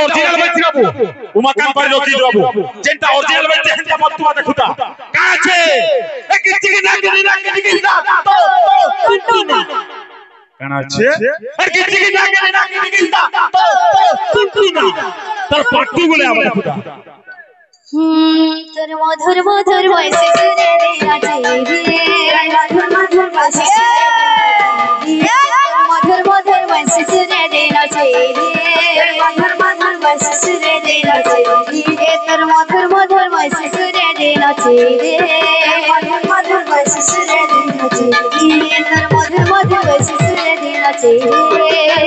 Original bike बाबू उमाकांत पर वकील बाबू जेंटा original bike जेंटा Matua देखुता का छे ए किछि के ना तो कुंटुना काना छे ए किछि के ना तो कुंटुना तर पाट्टू बोले आबा देखुता তোর মধুর মধুর ভয়েসে সুরে দেয়া রে মধুর মধুর ভয়েসে মধুর মধুর ভয়েসে সুরে দেয়া রে মধুর মধুর ভয়েসে সুরে দেয়া রে তোর মধুর মধুর ভয়েসে সুরে দেয়া রে মধুর মধুর ভয়েসে সুরে দেয়া রে তোর মধুর মধুর ভয়েসে সুরে দেয়া রে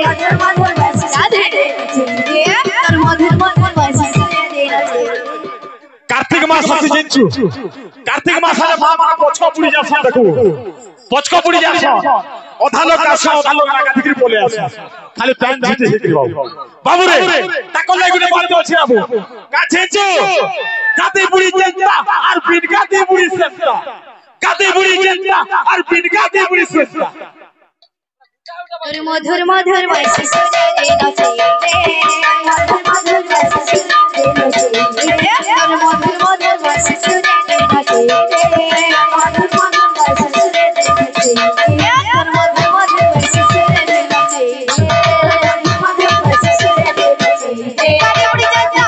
মধুর মধুর ভয়েসে সুরে দেয়া রে তোর মধুর মধুর ভয়েসে সুরে দেয়া রে कार्तिक मास आसी जेंचु कार्तिक मास रे मां मां पछो पुड़ी जास देखो पछको पुड़ी जास अधा लोग आस अधा लोग गादिगिरी बोले आस खाली टाइम झिटे झिटे बाबू रे ताको लागुने बात अछि बाबू का जेंचु गादी पुड़ी जेंटा और बिन गादी पुड़ी सेस्ता गादी पुड़ी जेंटा और बिन गादी पुड़ी सेस्ता তোর মধুর মধুর ভয়েসে সুরে দেয়া রে মধুর মধুর ভয়েসে সুরে দেয়া রে তোর মধুর মধুর ভয়েসে সুরে দেয়া রে মধুর মধুর ভয়েসে সুরে দেয়া রে তোর মধুর মধুর ভয়েসে সুরে দেয়া রে মধুর ভয়েসে সুরে দেয়া রে কানে উড়ি যাতা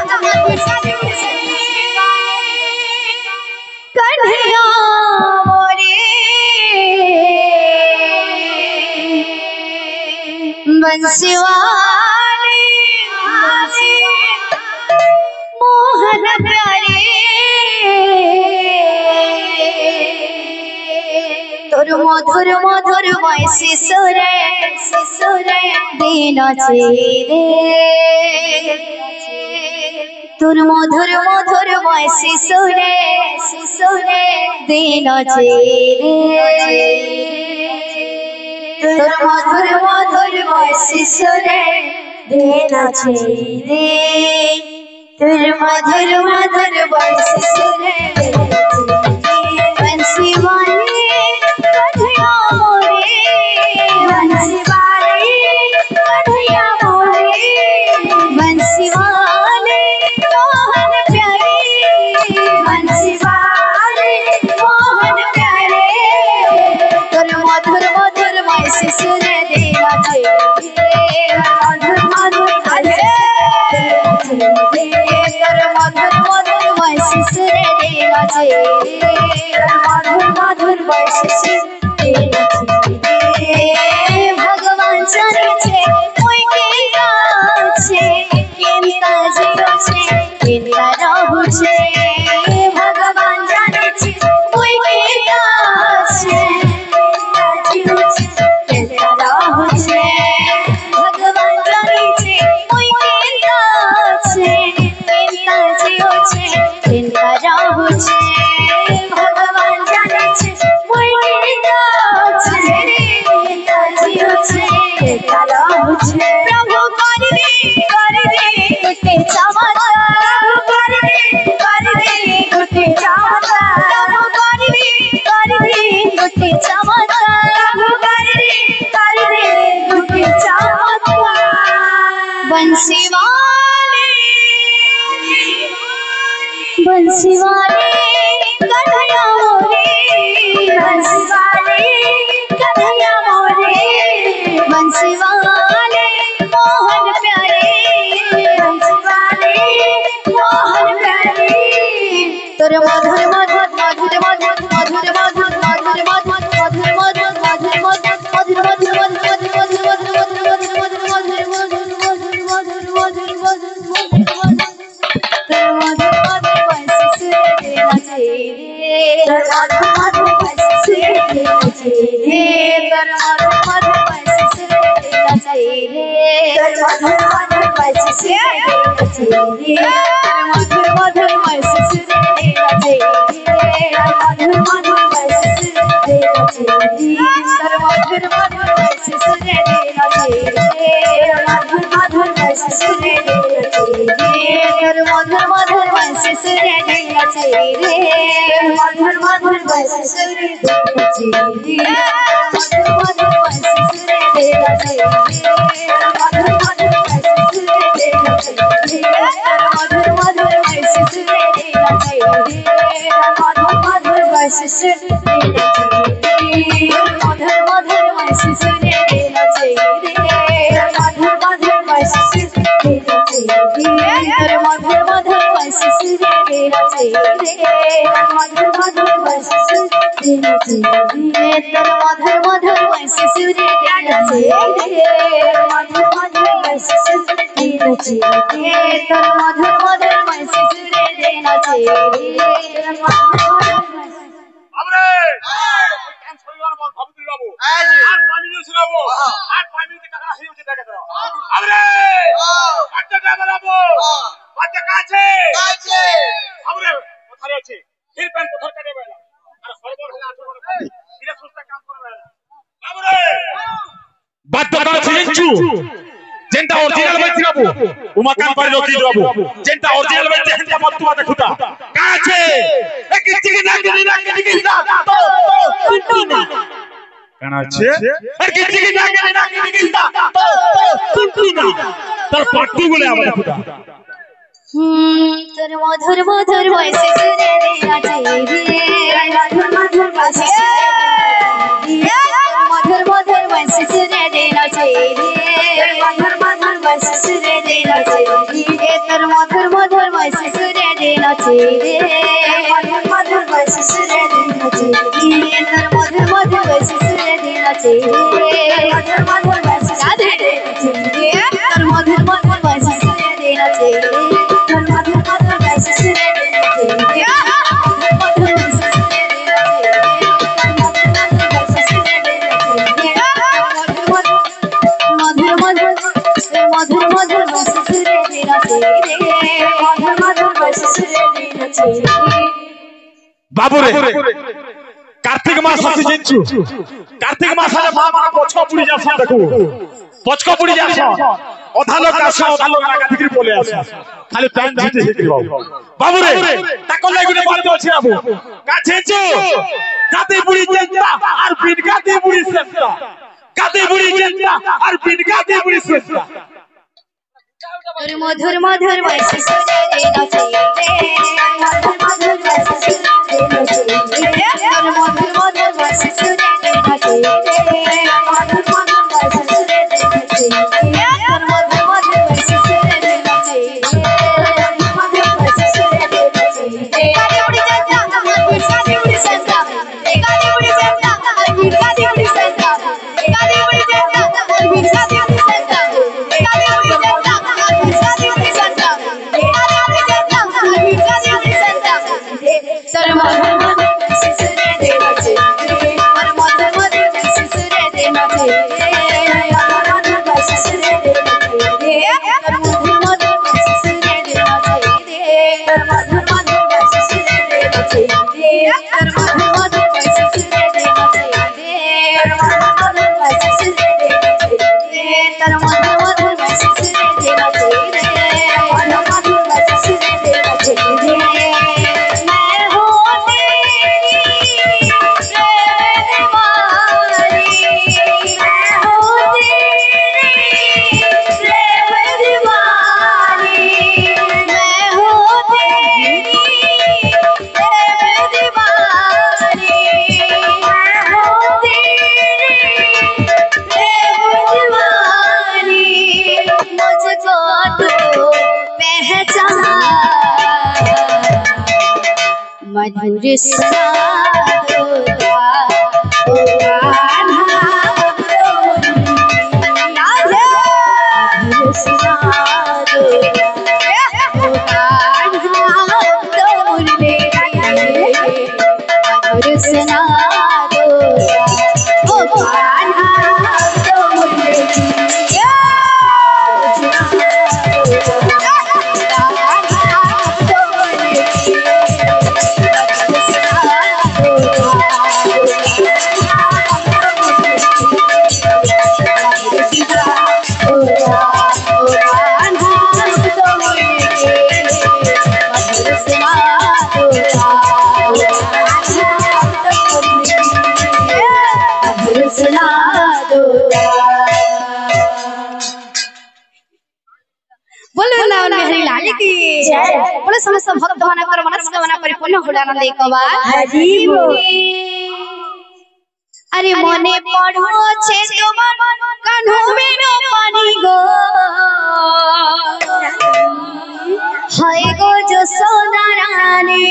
কন্হैया मोरे बंसीवाले मोहन प्यारे तोर मधुर मधुर वैसे सुरे दिन रे तोर मधुर मधुर वैसे सुरे दिन रे তোর মধুর মধুর ভয়েসে সুরে দেয়া রে তোর মধুর মধুর ভয়েসে সুরে বंसी वाले कन्हैया मोरे बंसी वाले कन्हैया मोरे बंसी वाले मोहन प्यारे बंसी वाले मोहन प्यारे तोर मधुर मधुर वैसे सुरे देया रे मधुर मधुर भजे तोर मधुर मधुर वैसे सुरे देया रे मधुर मधुर वैसे सुरे देया रे भगवान जाने छे कोई के काछे केनता जियो छे केनता रहू छे भगवान जाने छे कोई के काछे भगवान जाने छे कोई केनता छे केनता जियो छे केनता रहू छे भगवान जाने छे कोई केनता छे केनता जियो छे केनता रहू छे प्रभु कर दे गुटे चमत्कार कर दे गुटे चमत्कार प्रभु कर दे गुटे चमत्कार बंसी वाले कन्हैया मोरे बंसी वाले कन्हैया मोरे बंसी वाले मोहन प्यारे बंसी वाले मोहन प्यारे तोर मधुर मधुर मधुर मधुर मधुर मधुर मधुर मधुर मधुर मधुर मधुर मधुर मधुर मधुर যেটা অরিজিনাল বাইতে বাবু উমাকান্ত বাড়ি রকিল বাবু যেটা অরিজিনাল বাইতে হেনটা মতবা দেখুতা কাছে একদিকে না কেন আছে একদিকে না তার পাট্টু বলে আমরা দেখুতা তোর মধুর মধুর ভয়েসে সুরে দেনা মধুর মধুর ভয়েসে মধুর মধুর ভয়েসে সুরে দেনা মধুর মধুর ভয়েসে সুরে দেনা তোর মধুর মধুর ভয়েসে সুরে দেনা মধুর মধুর ভয়েসে সুরে দেনা তোর মধুর মধুর ভয়েসে সুরে দেনা মধুর মধুর ভয়েসে সুরে দেনা তোর মধুর মধুর ভয়েসে সুরে দেনা বাবুরে কার্তিক মাস আসি জিনছু কার্তিক মাস আলে মা মা পছ পুড়ি যাস দেখো পছক পুড়ি যাস অধা লোক আস অধা লোক না গাদিকি বলে আস খালি প্যান ঝিটে ঝিটে বাবুরে তাকো লাগুনে বলতে আছে বাবু কাছেছু গাদি পুড়ি জেন্তা আর পিট গাদি পুড়ি সেন্তা গাদি পুড়ি জেন্তা আর পিট গাদি পুড়ি সেন্তা তোর মধুর মধুর ভয়েসে সুরে দেনা মধুর মধুর ভয়েসে সুরে দেনা তোর মধুর মধুর ভয়েসে সুরে দেনা মধুর মধুর ভয়েসে সুরে দেনা তোর মধুর মধুর ভয়েসে সুরে দেনা মধুর ভয়েসে সুরে দেনা গাদি উড়ি যাতা আমার গাদি উড়ি যাতা গাদি উড়ি যাতা আমার গাদি উড়ি যাতা গাদি উড়ি যাতা আমার গাদি উড়ি যাতা গাদি উড়ি যাতা তোর মধুর মধুর ভয়েসে সুরে দেনা তোর মধুর মধুর ভয়েসে সুরে দেনা মধুর মধুর ভয়েসে সুরে দেনা তোর মধুর মধুর ভয়েসে সুরে দেনা তোর মধুর মধুর ভয়েসে সুরে দেনা তোর মধুর মধুর ভয়েসে সুরে দেনা তোর মধুর মধুর ভয়েসে সুরে দেনা তোর মধুর মধুর ভয়েসে সুরে দেনা মধুর মধুর ভয়েসে সুরে দেনা मधुर सुना बिहारी लाल की बोले समस्त भक्त मानकर मनस्कामना परिपूर्ण होलानंद एकवा अरे मने पढ़ो छे তোমার কানহবের পানি গো হয় গো যশোদা রানী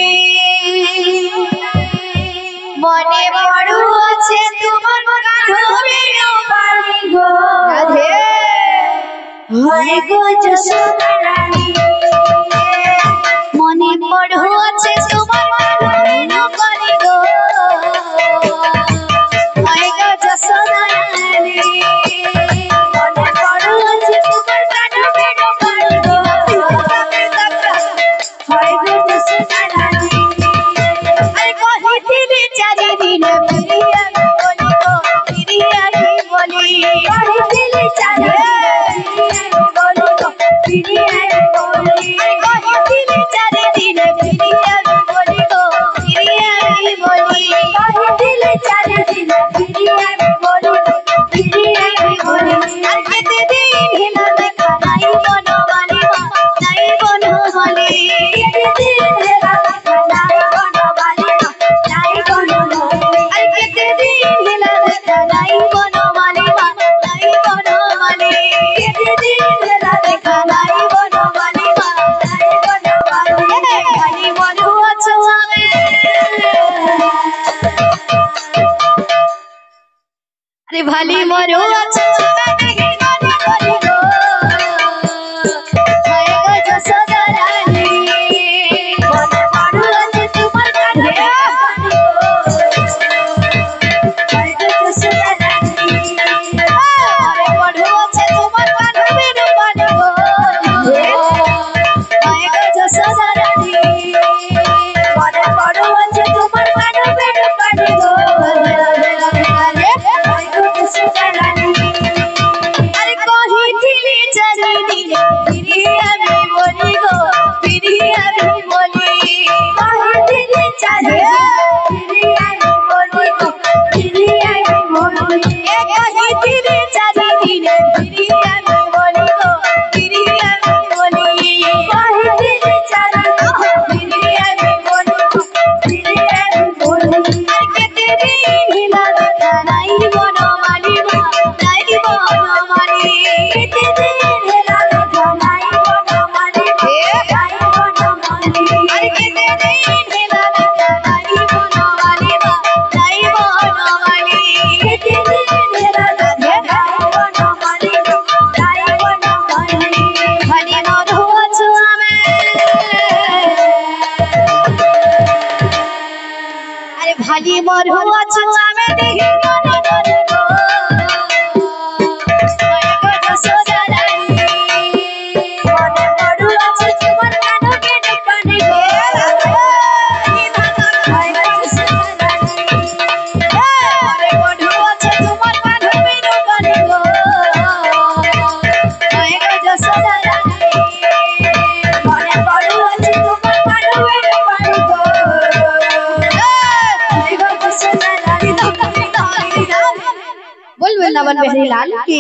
মনে পড়ো আছে তোমার কানহবের পানি গো রাধে হয় গো যশোদা রানী মনে পড়ো আছে তোমার কানহবের পানি গো भली मरो भाली मरो अच्छो आमे देखी मनो मनो यशोदा रानी मने पड़ो अच्छो तुमर कानो के डपने गो यशोदा रानी मने पड़ो अच्छो तुमर कानो के डपने गो यशोदा रानी मने पड़ो अच्छो तुमर कानो के डपने गो बोल बोल नवन बिहारी लाल की।